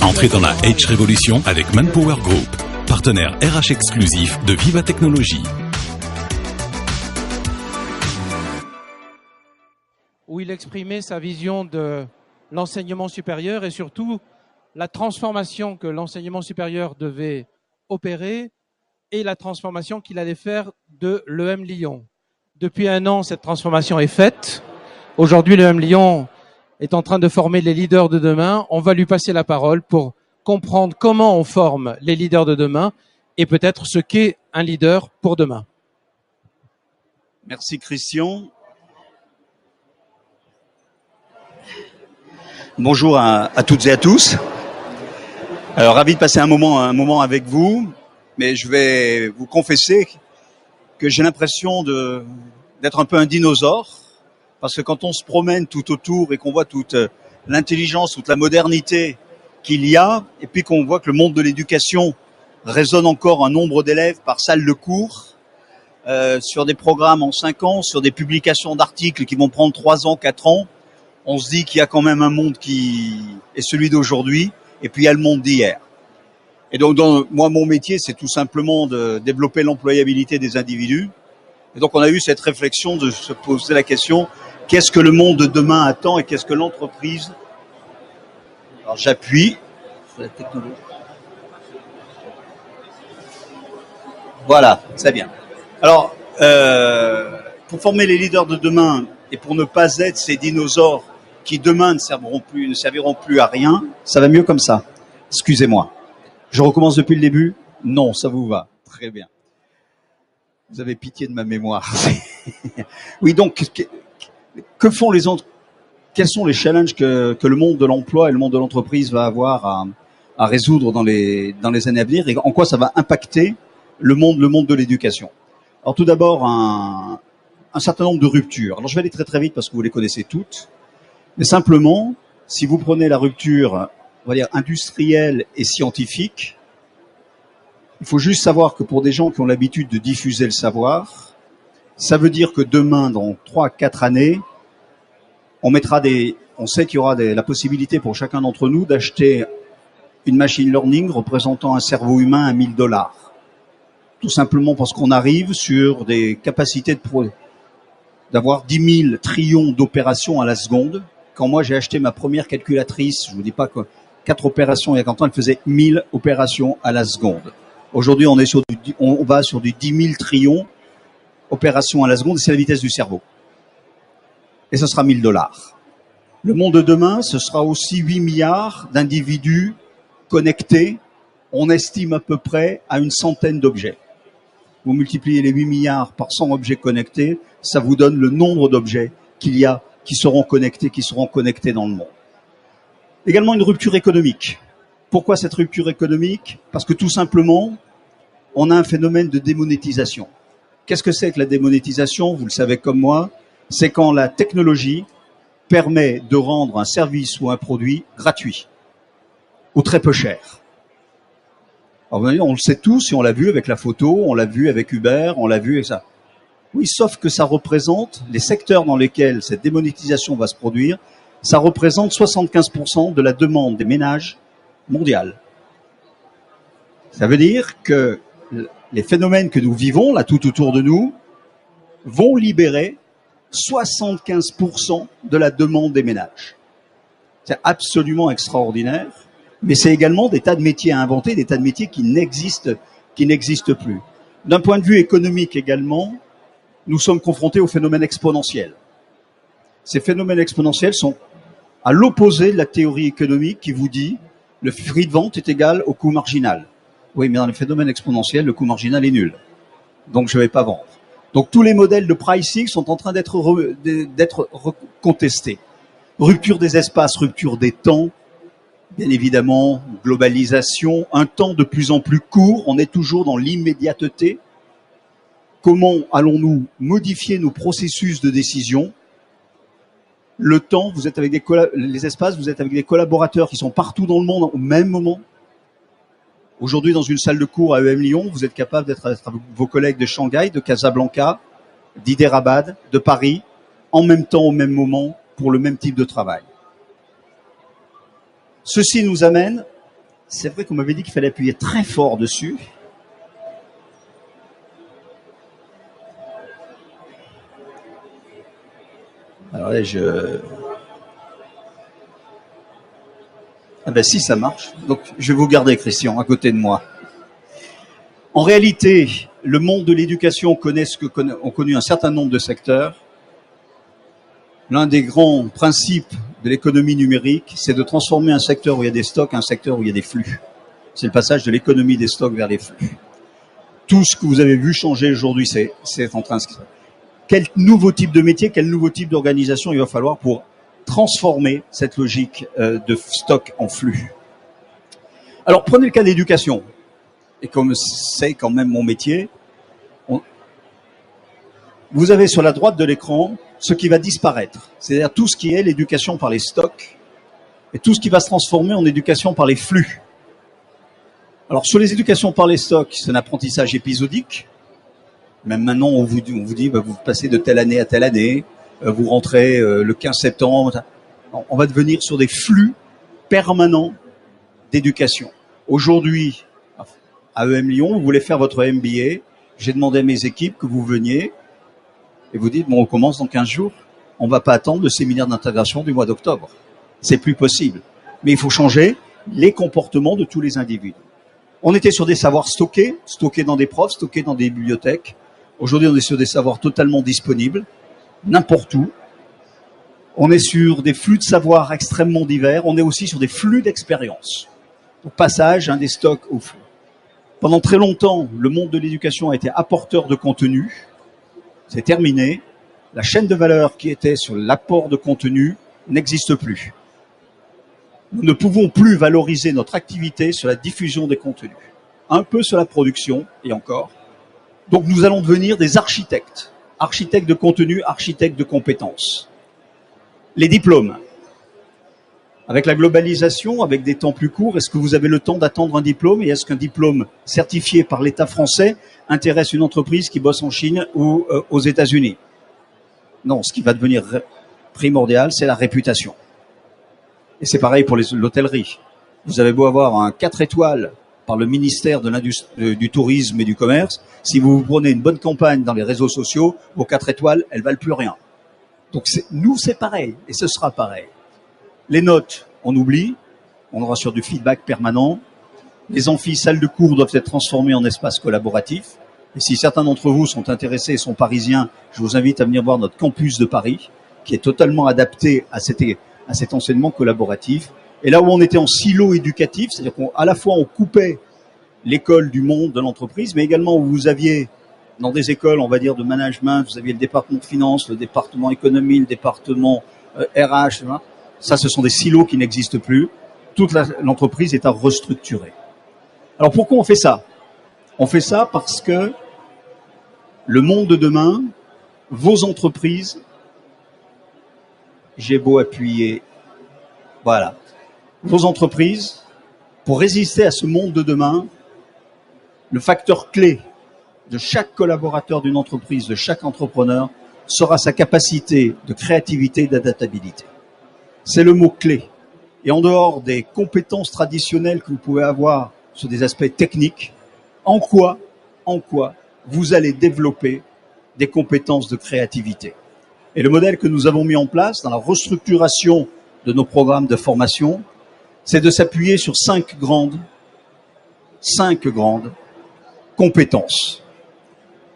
Entrez dans la H Révolution avec Manpower Group, partenaire RH exclusif de Viva Technologies. Où il exprimait sa vision de l'enseignement supérieur et surtout la transformation que l'enseignement supérieur devait opérer et la transformation qu'il allait faire de l'EM Lyon. Depuis 1 an, cette transformation est faite. Aujourd'hui, l'EM Lyon est en train de former les leaders de demain. On va lui passer la parole pour comprendre comment on forme les leaders de demain et peut-être ce qu'est un leader pour demain. Merci Christian. Bonjour à toutes et à tous. Alors ravi de passer un moment avec vous, mais je vais vous confesser que j'ai l'impression d'être un peu un dinosaure, parce que quand on se promène tout autour et qu'on voit toute l'intelligence, toute la modernité qu'il y a, et puis qu'on voit que le monde de l'éducation résonne encore un nombre d'élèves par salle de cours, sur des programmes en 5 ans, sur des publications d'articles qui vont prendre 3 ans, 4 ans, on se dit qu'il y a quand même un monde qui est celui d'aujourd'hui, et puis il y a le monde d'hier. Et donc, moi, mon métier, c'est tout simplement de développer l'employabilité des individus. Et donc, on a eu cette réflexion de se poser la question, qu'est-ce que le monde de demain attend et qu'est-ce que l'entreprise... Alors, j'appuie sur la technologie. Voilà, c'est bien. Alors, pour former les leaders de demain et pour ne pas être ces dinosaures qui demain ne serviront plus à rien, ça va mieux comme ça. Excusez-moi. Je recommence depuis le début? Non, ça vous va. Très bien. Vous avez pitié de ma mémoire. Oui, donc, que font les autres? Quels sont les challenges que le monde de l'emploi et le monde de l'entreprise va avoir à résoudre dans les années à venir, et en quoi ça va impacter le monde de l'éducation? Alors tout d'abord, un certain nombre de ruptures. Alors je vais aller très très vite parce que vous les connaissez toutes. Mais simplement, si vous prenez la rupture, on va dire, industrielle et scientifique, il faut juste savoir que pour des gens qui ont l'habitude de diffuser le savoir, ça veut dire que demain, dans 3-4 années, on sait qu'il y aura la possibilité pour chacun d'entre nous d'acheter une machine learning représentant un cerveau humain à $1000. Tout simplement parce qu'on arrive sur des capacités d'avoir 10 000 trillions d'opérations à la seconde. Quand moi j'ai acheté ma première calculatrice, je vous dis pas que 4 opérations il y a 40 ans, elle faisait 1000 opérations à la seconde. Aujourd'hui, on va sur du 10 000 trillions opérations à la seconde, et c'est la vitesse du cerveau. Et ce sera $1000. Le monde de demain, ce sera aussi 8 milliards d'individus connectés. On estime à peu près à une centaine d'objets. Vous multipliez les 8 milliards par 100 objets connectés, ça vous donne le nombre d'objets qu'il y a qui seront connectés dans le monde. Également une rupture économique. Pourquoi cette rupture économique? Parce que tout simplement, on a un phénomène de démonétisation. Qu'est-ce que c'est que la démonétisation? Vous le savez comme moi, c'est quand la technologie permet de rendre un service ou un produit gratuit ou très peu cher. Alors, on le sait tous, et on l'a vu avec la photo, on l'a vu avec Uber, on l'a vu avec ça. Oui, sauf que ça représente, les secteurs dans lesquels cette démonétisation va se produire, ça représente 75% de la demande des ménages mondiale. Ça veut dire que les phénomènes que nous vivons, là, tout autour de nous, vont libérer 75% de la demande des ménages. C'est absolument extraordinaire, mais c'est également des tas de métiers à inventer, des tas de métiers qui n'existent plus. D'un point de vue économique également, nous sommes confrontés aux phénomènes exponentiels. Ces phénomènes exponentiels sont à l'opposé de la théorie économique qui vous dit le prix de vente est égal au coût marginal. Oui, mais dans les phénomènes exponentiels, le coût marginal est nul. Donc je ne vais pas vendre. Donc tous les modèles de pricing sont en train d'être contestés. Rupture des espaces, rupture des temps, bien évidemment, globalisation, un temps de plus en plus court, on est toujours dans l'immédiateté. Comment allons-nous modifier nos processus de décision? Le temps, vous êtes avec les espaces, vous êtes avec des collaborateurs qui sont partout dans le monde au même moment. Aujourd'hui, dans une salle de cours à EM Lyon, vous êtes capable d'être avec vos collègues de Shanghai, de Casablanca, d'Hyderabad, de Paris, en même temps, au même moment, pour le même type de travail. Ceci nous amène, c'est vrai qu'on m'avait dit qu'il fallait appuyer très fort dessus. Alors là, ah ben si, ça marche. Donc, je vais vous garder, Christian, à côté de moi. En réalité, le monde de l'éducation ont connu un certain nombre de secteurs. L'un des grands principes de l'économie numérique, c'est de transformer un secteur où il y a des stocks en un secteur où il y a des flux. C'est le passage de l'économie des stocks vers les flux. Tout ce que vous avez vu changer aujourd'hui, c'est en train de se... Quel nouveau type de métier, quel nouveau type d'organisation il va falloir pour transformer cette logique de stock en flux. Alors, prenez le cas de l'éducation. Et comme c'est quand même mon métier, vous avez sur la droite de l'écran ce qui va disparaître. C'est-à-dire tout ce qui est l'éducation par les stocks et tout ce qui va se transformer en éducation par les flux. Alors, sur les éducations par les stocks, c'est un apprentissage épisodique. Même maintenant, on vous dit, bah, vous passez de telle année à telle année, vous rentrez le 15 septembre. On va devenir sur des flux permanents d'éducation. Aujourd'hui, à EM Lyon, vous voulez faire votre MBA. J'ai demandé à mes équipes que vous veniez et vous dites, bon, on commence dans 15 jours. On ne va pas attendre le séminaire d'intégration du mois d'octobre. C'est plus possible. Mais il faut changer les comportements de tous les individus. On était sur des savoirs stockés dans des profs, stockés dans des bibliothèques. Aujourd'hui, on est sur des savoirs totalement disponibles, n'importe où. On est sur des flux de savoir extrêmement divers. On est aussi sur des flux d'expérience. Au passage, des stocks au flux. Pendant très longtemps, le monde de l'éducation a été apporteur de contenu. C'est terminé. La chaîne de valeur qui était sur l'apport de contenu n'existe plus. Nous ne pouvons plus valoriser notre activité sur la diffusion des contenus. Un peu sur la production, et encore. Donc nous allons devenir des architectes. Architectes de contenu, architectes de compétences. Les diplômes. Avec la globalisation, avec des temps plus courts, est-ce que vous avez le temps d'attendre un diplôme? Et est-ce qu'un diplôme certifié par l'État français intéresse une entreprise qui bosse en Chine ou aux États-Unis? Non, ce qui va devenir primordial, c'est la réputation. Et c'est pareil pour l'hôtellerie. Vous avez beau avoir un 4 étoiles par le ministère du Tourisme et du Commerce, si vous prenez une bonne campagne dans les réseaux sociaux, vos 4 étoiles, elles valent plus rien. Donc nous, c'est pareil, et ce sera pareil. Les notes, on oublie, on aura sur du feedback permanent. Les amphis, salles de cours doivent être transformées en espaces collaboratifs. Et si certains d'entre vous sont intéressés et sont parisiens, je vous invite à venir voir notre campus de Paris, qui est totalement adapté à cet enseignement collaboratif. Et là où on était en silo éducatif, c'est-à-dire qu'à la fois on coupait l'école du monde de l'entreprise, mais également où vous aviez, dans des écoles, on va dire, de management, vous aviez le département de finance, le département économie, le département RH, ça ce sont des silos qui n'existent plus. Toute l'entreprise est à restructurer. Alors pourquoi on fait ça? On fait ça parce que le monde de demain, vos entreprises, j'ai beau appuyer, voilà, vos entreprises, pour résister à ce monde de demain, le facteur clé de chaque collaborateur d'une entreprise, de chaque entrepreneur, sera sa capacité de créativité et d'adaptabilité. C'est le mot clé. Et en dehors des compétences traditionnelles que vous pouvez avoir sur des aspects techniques, en quoi vous allez développer des compétences de créativité. Et le modèle que nous avons mis en place dans la restructuration de nos programmes de formation, c'est de s'appuyer sur 5 grandes compétences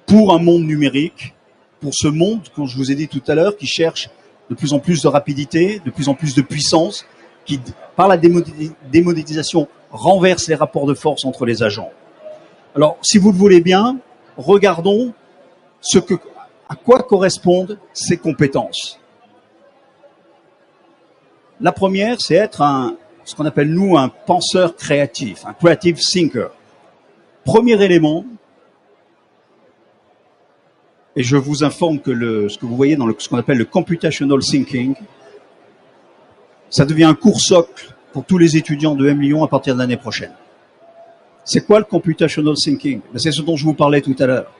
pour un monde numérique, pour ce monde, comme je vous ai dit tout à l'heure, qui cherche de plus en plus de rapidité, de plus en plus de puissance, qui, par la démonétisation, renverse les rapports de force entre les agents. Alors, si vous le voulez bien, regardons à quoi correspondent ces compétences. La première, c'est être ce qu'on appelle nous un penseur créatif, un creative thinker. Premier élément, et je vous informe que ce que vous voyez dans ce qu'on appelle le computational thinking, ça devient un cours socle pour tous les étudiants de EM Lyon à partir de l'année prochaine. C'est quoi le computational thinking? C'est ce dont je vous parlais tout à l'heure.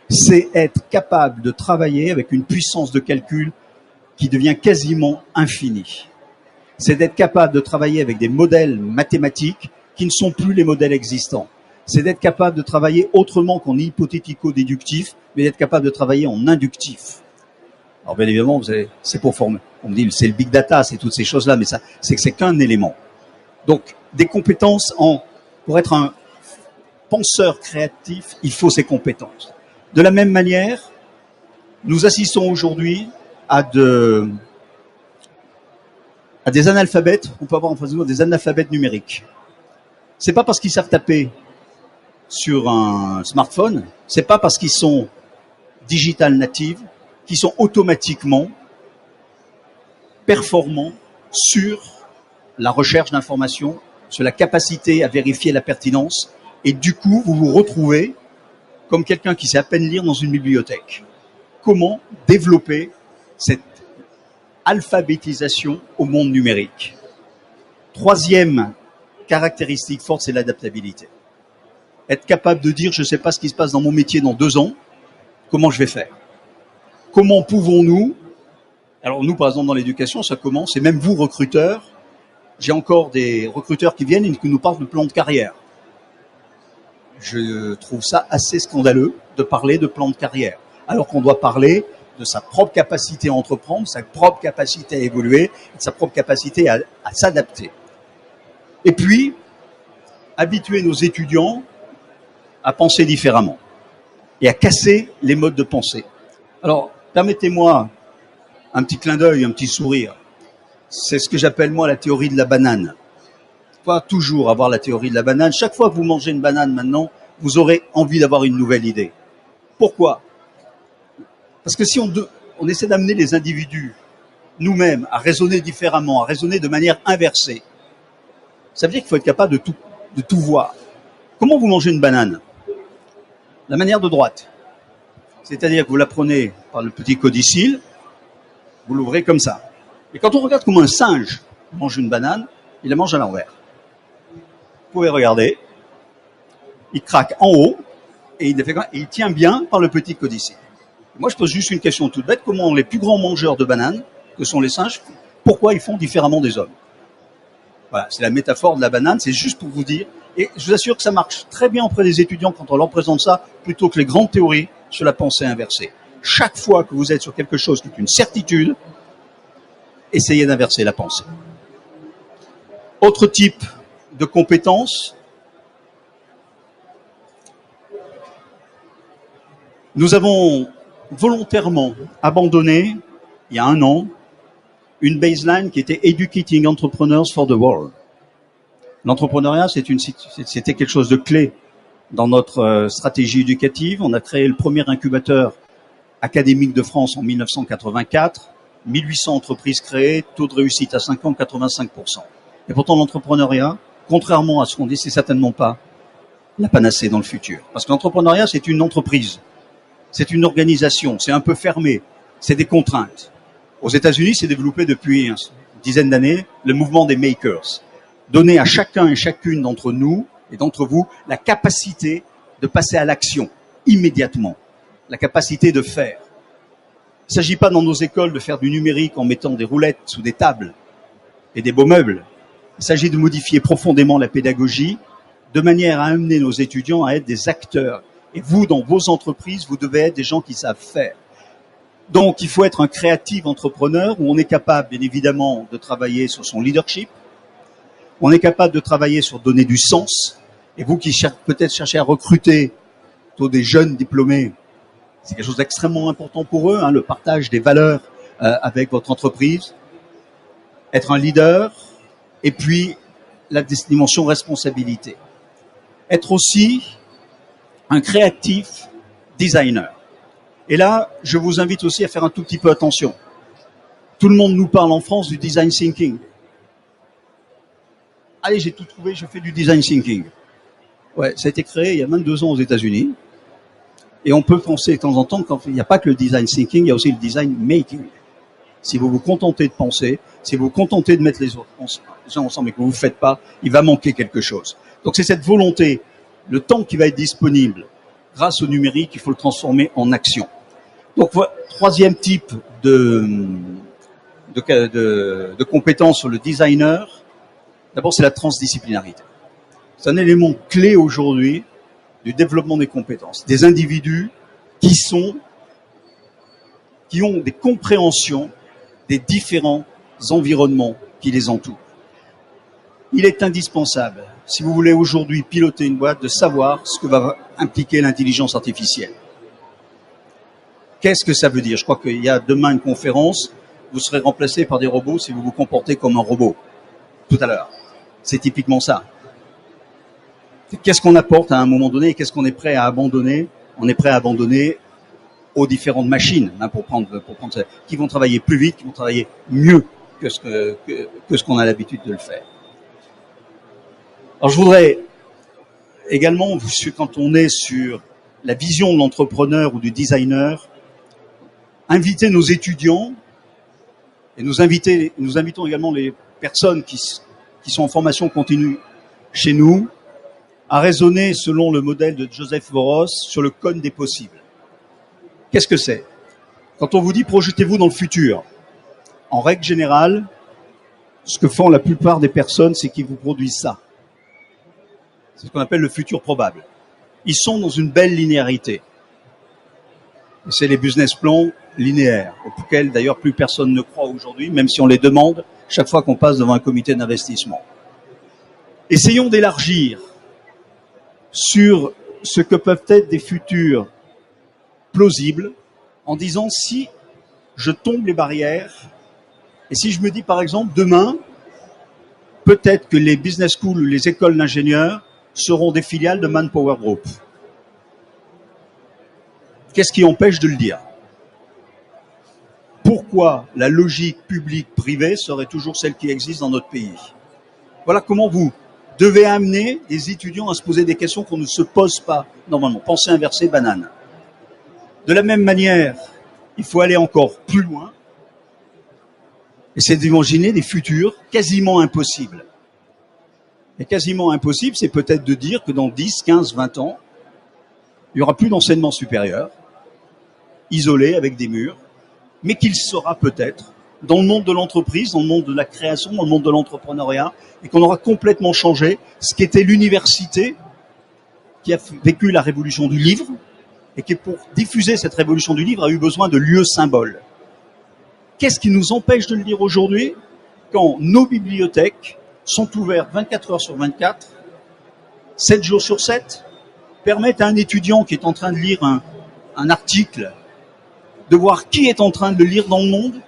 C'est être capable de travailler avec une puissance de calcul qui devient quasiment infinie. C'est d'être capable de travailler avec des modèles mathématiques qui ne sont plus les modèles existants. C'est d'être capable de travailler autrement qu'en hypothético-déductif, mais d'être capable de travailler en inductif. Alors bien évidemment, c'est pour former. On me dit c'est le big data, c'est toutes ces choses-là, mais ça, c'est que c'est qu'un élément. Donc des compétences pour être un penseur créatif, il faut ces compétences. De la même manière, nous assistons aujourd'hui à des analphabètes, on peut avoir en face de nous des analphabètes numériques. C'est pas parce qu'ils savent taper sur un smartphone, c'est pas parce qu'ils sont digital natives, qu'ils sont automatiquement performants sur la recherche d'informations, sur la capacité à vérifier la pertinence, et du coup, vous vous retrouvez comme quelqu'un qui sait à peine lire dans une bibliothèque. Comment développer cette alphabétisation au monde numérique? Troisième caractéristique forte, c'est l'adaptabilité. Être capable de dire, je ne sais pas ce qui se passe dans mon métier dans 2 ans, comment je vais faire? Comment pouvons-nous, alors nous par exemple dans l'éducation, ça commence, et même vous recruteurs, j'ai encore des recruteurs qui viennent et qui nous parlent de plan de carrière. Je trouve ça assez scandaleux de parler de plan de carrière, alors qu'on doit parler de sa propre capacité à entreprendre, sa propre capacité à évoluer, sa propre capacité à s'adapter. Et puis, habituer nos étudiants à penser différemment et à casser les modes de pensée. Alors, permettez-moi un petit clin d'œil, un petit sourire. C'est ce que j'appelle moi la théorie de la banane. Pas toujours avoir la théorie de la banane. Chaque fois que vous mangez une banane maintenant, vous aurez envie d'avoir une nouvelle idée. Pourquoi? Parce que si on essaie d'amener les individus, nous-mêmes, à raisonner différemment, à raisonner de manière inversée, ça veut dire qu'il faut être capable de tout voir. Comment vous mangez une banane? La manière de droite. C'est-à-dire que vous la prenez par le petit codicile, vous l'ouvrez comme ça. Et quand on regarde comment un singe mange une banane, il la mange à l'envers. Vous pouvez regarder, il craque en haut et il tient bien par le petit codicile. Moi, je pose juste une question toute bête. Comment les plus grands mangeurs de bananes, que sont les singes, pourquoi ils font différemment des hommes? Voilà, c'est la métaphore de la banane, c'est juste pour vous dire. Et je vous assure que ça marche très bien auprès des étudiants quand on leur présente ça, plutôt que les grandes théories sur la pensée inversée. Chaque fois que vous êtes sur quelque chose qui est une certitude, essayez d'inverser la pensée. Autre type de compétences, nous avons volontairement abandonné, il y a 1 an, une baseline qui était Educating Entrepreneurs for the World. L'entrepreneuriat, c'était quelque chose de clé dans notre stratégie éducative. On a créé le premier incubateur académique de France en 1984, 1800 entreprises créées, taux de réussite à 5 ans, 85%. Et pourtant, l'entrepreneuriat, contrairement à ce qu'on dit, c'est certainement pas la panacée dans le futur. Parce que l'entrepreneuriat, c'est une entreprise, c'est une organisation, c'est un peu fermé, c'est des contraintes. Aux États-Unis, c'est développé depuis une dizaine d'années le mouvement des makers. Donner à chacun et chacune d'entre nous et d'entre vous la capacité de passer à l'action immédiatement, la capacité de faire. Il ne s'agit pas dans nos écoles de faire du numérique en mettant des roulettes sous des tables et des beaux meubles. Il s'agit de modifier profondément la pédagogie de manière à amener nos étudiants à être des acteurs. Et vous, dans vos entreprises, vous devez être des gens qui savent faire. Donc, il faut être un créatif entrepreneur où on est capable, bien évidemment, de travailler sur son leadership. On est capable de travailler sur donner du sens. Et vous qui peut-être cherchez à recruter plutôt des jeunes diplômés, c'est quelque chose d'extrêmement important pour eux, hein, le partage des valeurs avec votre entreprise. Être un leader, et puis la dimension responsabilité. Être aussi un créatif designer. Et là, je vous invite aussi à faire un tout petit peu attention. Tout le monde nous parle en France du design thinking. Allez, j'ai tout trouvé, je fais du design thinking. Ouais, ça a été créé il y a 22 ans aux États-Unis. Et on peut penser de temps en temps qu'il n'y a pas que le design thinking, il y a aussi le design making. Si vous vous contentez de penser, si vous vous contentez de mettre les gens ensemble et que vous ne faites pas, il va manquer quelque chose. Donc c'est cette volonté, le temps qui va être disponible grâce au numérique, il faut le transformer en action. Donc voilà, troisième type de de compétences sur le designer, d'abord c'est la transdisciplinarité. C'est un élément clé aujourd'hui du développement des compétences. Des individus qui ont des compréhensions des différents environnements qui les entourent. Il est indispensable, si vous voulez aujourd'hui piloter une boîte, de savoir ce que va impliquer l'intelligence artificielle. Qu'est-ce que ça veut dire? Je crois qu'il y a demain une conférence, vous serez remplacé par des robots si vous vous comportez comme un robot. Tout à l'heure. C'est typiquement ça. Qu'est-ce qu'on apporte à un moment donné et qu'est-ce qu'on est prêt à abandonner? On est prêt à abandonner aux différentes machines, hein, pour prendre ça, qui vont travailler plus vite, qui vont travailler mieux que ce qu'on a l'habitude de le faire. Alors je voudrais également, quand on est sur la vision de l'entrepreneur ou du designer, inviter nos étudiants et nous invitons également les personnes qui sont en formation continue chez nous à raisonner selon le modèle de Joseph Voros sur le cône des possibles. Qu'est-ce que c'est? Quand on vous dit projetez-vous dans le futur, en règle générale, ce que font la plupart des personnes, c'est qu'ils vous produisent ça. C'est ce qu'on appelle le futur probable. Ils sont dans une belle linéarité. Et c'est les business plans linéaires, auxquels d'ailleurs plus personne ne croit aujourd'hui, même si on les demande chaque fois qu'on passe devant un comité d'investissement. Essayons d'élargir sur ce que peuvent être des futurs plausibles, en disant si je tombe les barrières, et si je me dis par exemple demain, peut-être que les business schools ou les écoles d'ingénieurs seront des filiales de Manpower Group. Qu'est-ce qui empêche de le dire? Pourquoi la logique publique-privée serait toujours celle qui existe dans notre pays? Voilà comment vous devez amener les étudiants à se poser des questions qu'on ne se pose pas normalement. Pensée inversée, banane. De la même manière, il faut aller encore plus loin, et c'est d'imaginer des futurs quasiment impossibles. Et quasiment impossible, c'est peut-être de dire que dans 10, 15, 20 ans, il n'y aura plus d'enseignement supérieur, isolé avec des murs, mais qu'il sera peut-être dans le monde de l'entreprise, dans le monde de la création, dans le monde de l'entrepreneuriat, et qu'on aura complètement changé ce qu'était l'université, qui a vécu la révolution du livre, et qui, pour diffuser cette révolution du livre, a eu besoin de lieux symboles. Qu'est-ce qui nous empêche de le dire aujourd'hui, quand nos bibliothèques sont ouvertes 24 heures sur 24, 7 jours sur 7, permettent à un étudiant qui est en train de lire un article, de voir qui est en train de le lire dans le monde,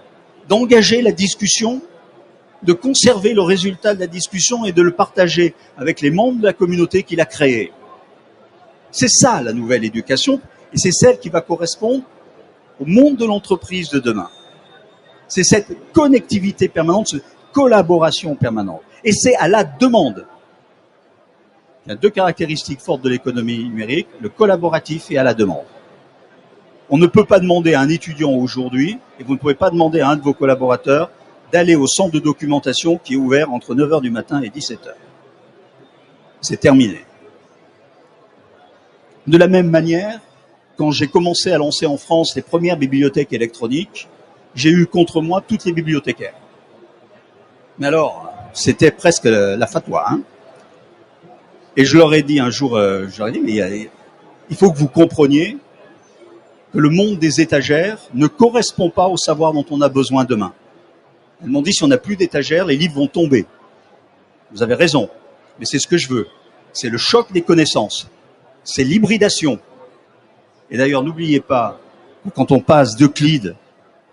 d'engager la discussion, de conserver le résultat de la discussion et de le partager avec les membres de la communauté qu'il a créée. C'est ça la nouvelle éducation, et c'est celle qui va correspondre au monde de l'entreprise de demain. C'est cette connectivité permanente, cette collaboration permanente. Et c'est à la demande. Il y a deux caractéristiques fortes de l'économie numérique, le collaboratif et à la demande. On ne peut pas demander à un étudiant aujourd'hui, et vous ne pouvez pas demander à un de vos collaborateurs, d'aller au centre de documentation qui est ouvert entre 9h du matin et 17h. C'est terminé. De la même manière, quand j'ai commencé à lancer en France les premières bibliothèques électroniques, j'ai eu contre moi toutes les bibliothécaires. Mais alors, c'était presque la fatwa, hein. Et je leur ai dit un jour, mais il faut que vous compreniez que le monde des étagères ne correspond pas au savoir dont on a besoin demain. Elles m'ont dit, si on n'a plus d'étagères, les livres vont tomber. Vous avez raison, mais c'est ce que je veux. C'est le choc des connaissances. C'est l'hybridation. Et d'ailleurs, n'oubliez pas, quand on passe d'Euclide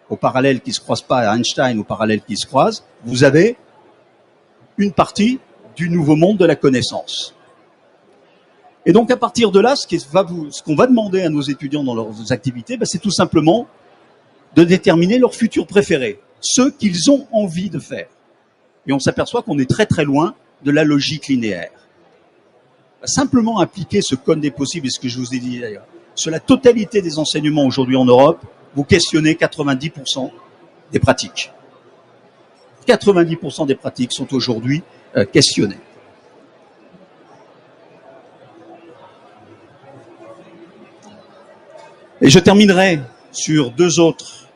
au parallèle qui ne se croise pas, à Einstein au parallèle qui se croise, vous avez une partie du nouveau monde de la connaissance. Et donc, à partir de là, ce qu'on va demander à nos étudiants dans leurs activités, c'est tout simplement de déterminer leur futur préféré, ceux qu'ils ont envie de faire. Et on s'aperçoit qu'on est très très loin de la logique linéaire. Simplement appliquer ce code des possibles, et ce que je vous ai dit d'ailleurs, sur la totalité des enseignements aujourd'hui en Europe, vous questionnez 90% des pratiques. 90% des pratiques sont aujourd'hui questionnées. Et je terminerai sur deux autres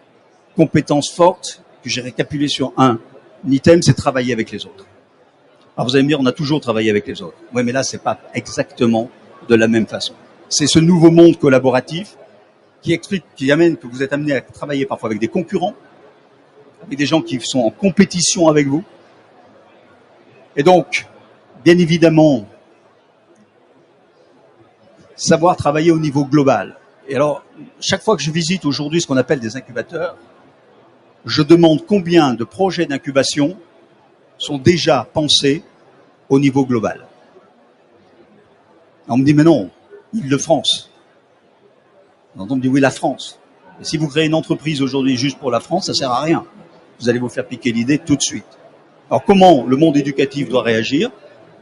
compétences fortes que j'ai récapitulé sur un item, c'est travailler avec les autres. Alors vous allez me dire, on a toujours travaillé avec les autres. Oui, mais là, c'est pas exactement de la même façon. C'est ce nouveau monde collaboratif qui amène que vous êtes amené à travailler parfois avec des concurrents, avec des gens qui sont en compétition avec vous. Et donc, bien évidemment, savoir travailler au niveau global. Et alors, chaque fois que je visite aujourd'hui ce qu'on appelle des incubateurs, je demande combien de projets d'incubation sont déjà pensés au niveau global. On me dit, mais non, Île-de-France. On me dit, oui, la France. Et si vous créez une entreprise aujourd'hui juste pour la France, ça sert à rien. Vous allez vous faire piquer l'idée tout de suite. Alors, comment le monde éducatif doit réagir?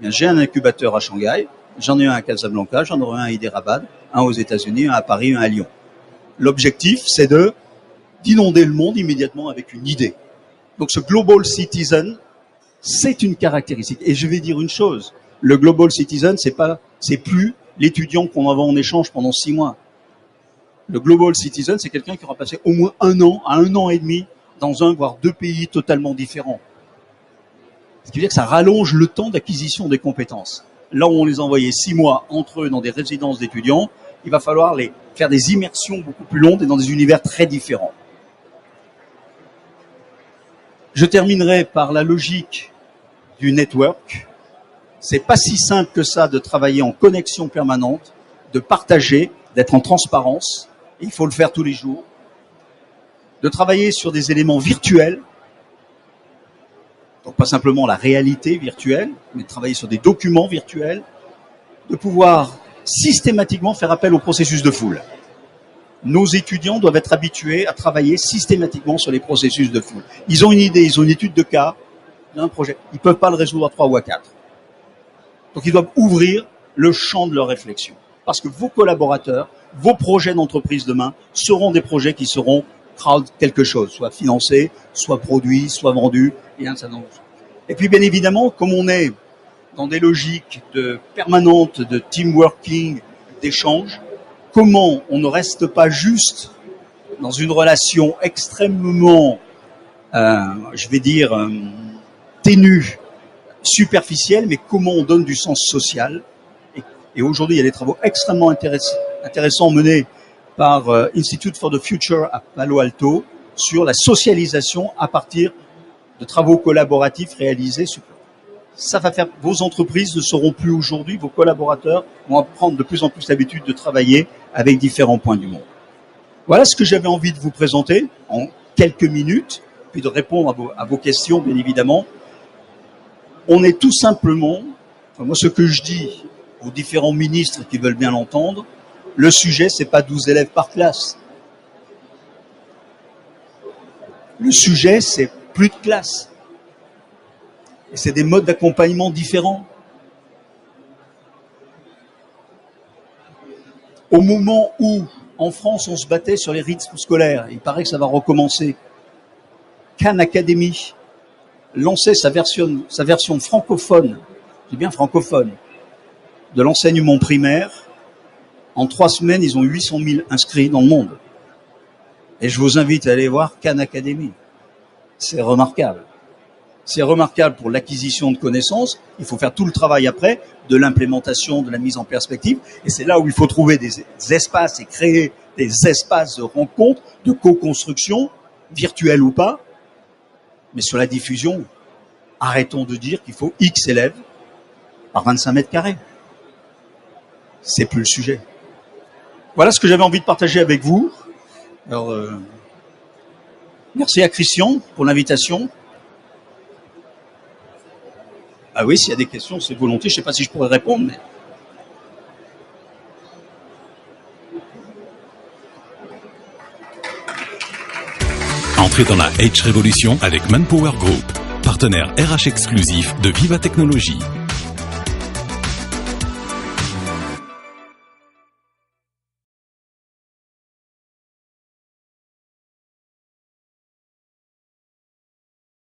Bien, j'ai un incubateur à Shanghai, j'en ai un à Casablanca, j'en aurai un à Hyderabad, un aux États-Unis, un à Paris, un à Lyon. L'objectif, c'est d'inonder le monde immédiatement avec une idée. Donc, ce Global Citizen, c'est une caractéristique. Et je vais dire une chose, le Global Citizen, c'est plus l'étudiant qu'on envoie en échange pendant 6 mois. Le Global Citizen, c'est quelqu'un qui aura passé au moins 1 an à 1 an et demi dans 1 voire 2 pays totalement différents. Ce qui veut dire que ça rallonge le temps d'acquisition des compétences. Là où on les envoyait 6 mois entre eux dans des résidences d'étudiants, il va falloir les faire des immersions beaucoup plus longues et dans des univers très différents. Je terminerai par la logique du network. C'est pas si simple que ça de travailler en connexion permanente, de partager, d'être en transparence. Il faut le faire tous les jours. De travailler sur des éléments virtuels. Donc pas simplement la réalité virtuelle, mais de travailler sur des documents virtuels. De pouvoir systématiquement faire appel au processus de foule. Nos étudiants doivent être habitués à travailler systématiquement sur les processus de foule. Ils ont une idée, ils ont une étude de cas, un projet. Ils peuvent pas le résoudre à 3 ou à 4. Donc ils doivent ouvrir le champ de leur réflexion. Parce que vos collaborateurs, vos projets d'entreprise demain seront des projets qui seront crowd quelque chose, soit financés, soit produits, soit vendus, et un certain nombre de choses. Et puis bien évidemment, comme on est dans des logiques permanentes de team working, d'échange, comment on ne reste pas juste dans une relation extrêmement, je vais dire, ténue, superficielle, mais comment on donne du sens social. Et aujourd'hui, il y a des travaux extrêmement intéressants menés par Institute for the Future à Palo Alto sur la socialisation à partir de travaux collaboratifs réalisés. Ça va faire, vos entreprises ne seront plus aujourd'hui, vos collaborateurs vont prendre de plus en plus l'habitude de travailler avec différents points du monde. Voilà ce que j'avais envie de vous présenter en quelques minutes, puis de répondre à vos questions, bien évidemment. On est tout simplement, moi ce que je dis aux différents ministres qui veulent bien l'entendre, le sujet c'est pas 12 élèves par classe. Le sujet c'est plus de classe. Et c'est des modes d'accompagnement différents. Au moment où, en France, on se battait sur les rythmes scolaires, il paraît que ça va recommencer, Khan Academy lançait sa version francophone, c'est bien francophone, de l'enseignement primaire. En 3 semaines, ils ont 800 000 inscrits dans le monde. Et je vous invite à aller voir Khan Academy. C'est remarquable. C'est remarquable pour l'acquisition de connaissances. Il faut faire tout le travail après, de l'implémentation, de la mise en perspective. Et c'est là où il faut trouver des espaces et créer des espaces de rencontre, de co-construction, virtuels ou pas. Mais sur la diffusion, arrêtons de dire qu'il faut X élèves par 25 mètres carrés. C'est plus le sujet. Voilà ce que j'avais envie de partager avec vous. Alors, merci à Christian pour l'invitation. Ah oui, s'il y a des questions, c'est volontiers. Je ne sais pas si je pourrais répondre, mais... Entrez dans la H Révolution avec Manpower Group, partenaire RH exclusif de Viva Technologies.